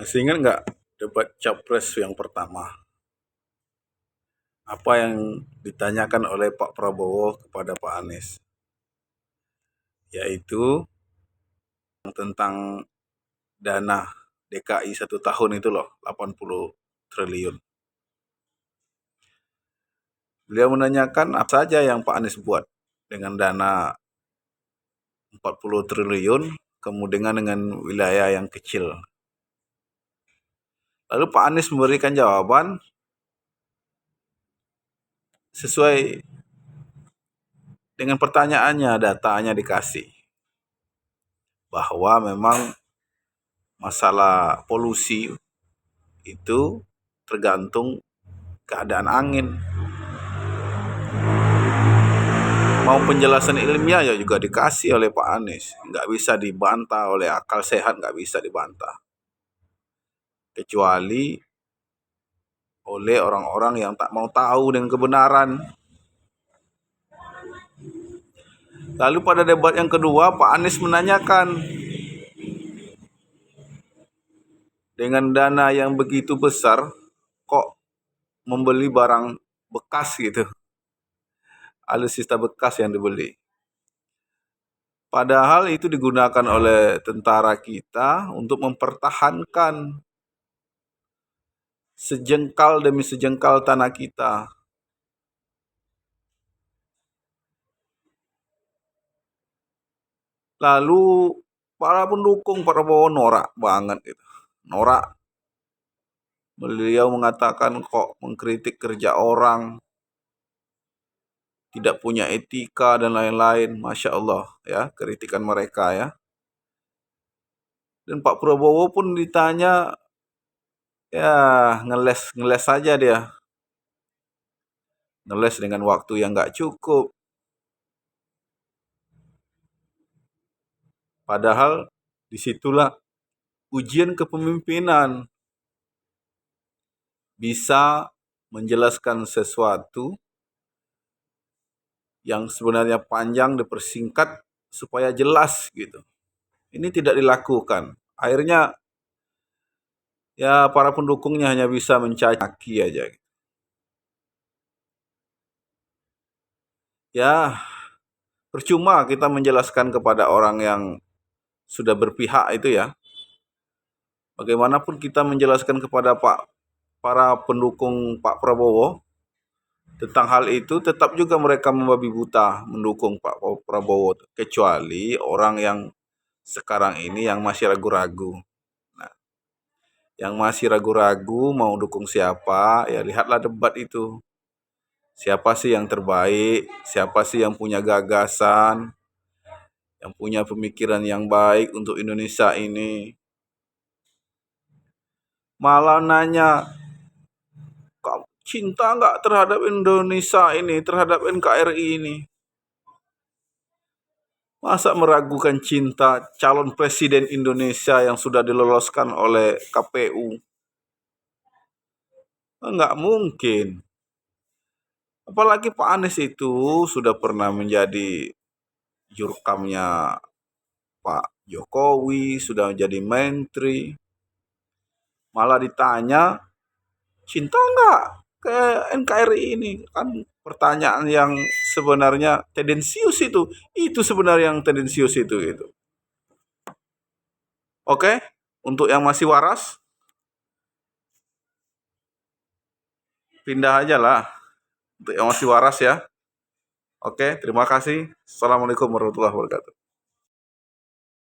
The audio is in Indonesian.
Masih ingat nggak debat capres yang pertama? Apa yang ditanyakan oleh Pak Prabowo kepada Pak Anies? Yaitu tentang dana DKI 1 tahun itu loh, 80 triliun. Beliau menanyakan apa saja yang Pak Anies buat dengan dana 40 triliun, kemudian dengan wilayah yang kecil. Lalu Pak Anies memberikan jawaban sesuai dengan pertanyaannya, datanya dikasih. Bahwa memang masalah polusi itu tergantung keadaan angin. Mau penjelasan ilmiah ya juga dikasih oleh Pak Anies. Nggak bisa dibantah oleh akal sehat, nggak bisa dibantah. Kecuali oleh orang-orang yang tak mau tahu dengan kebenaran. Lalu pada debat yang kedua, Pak Anies menanyakan, dengan dana yang begitu besar, kok membeli barang bekas gitu, alutsista bekas yang dibeli. Padahal itu digunakan oleh tentara kita untuk mempertahankan sejengkal demi sejengkal tanah kita. Lalu para pendukung Pak Prabowo norak banget gitu. Norak. Beliau mengatakan kok mengkritik kerja orang, tidak punya etika dan lain-lain. Masya Allah ya, kritikan mereka ya. Dan Pak Prabowo pun ditanya, ya ngeles saja dia. Ngeles dengan waktu yang nggak cukup. Padahal disitulah ujian kepemimpinan. Bisa menjelaskan sesuatu yang sebenarnya panjang dipersingkat supaya jelas gitu. Ini tidak dilakukan. Akhirnya ya para pendukungnya hanya bisa mencaci aja. Ya percuma kita menjelaskan kepada orang yang sudah berpihak itu ya. Bagaimanapun kita menjelaskan kepada para pendukung Pak Prabowo tentang hal itu, tetap juga mereka membabi buta mendukung Pak Prabowo, kecuali orang yang sekarang ini yang masih ragu-ragu. Nah, yang masih ragu-ragu mau dukung siapa, ya lihatlah debat itu. Siapa sih yang terbaik, siapa sih yang punya gagasan, yang punya pemikiran yang baik untuk Indonesia ini. Malah nanya, kamu cinta nggak terhadap Indonesia ini, terhadap NKRI ini? Masa meragukan cinta calon presiden Indonesia yang sudah diloloskan oleh KPU? Nggak mungkin. Apalagi Pak Anies itu sudah pernah menjadi jurkamnya Pak Jokowi, sudah menjadi menteri. Malah ditanya, cinta nggak ke NKRI ini? Kan pertanyaan yang sebenarnya tendensius itu. Itu sebenarnya yang tendensius itu gitu. Oke, untuk yang masih waras, pindah aja lah. Untuk yang masih waras ya. Oke, terima kasih. Assalamualaikum warahmatullahi wabarakatuh.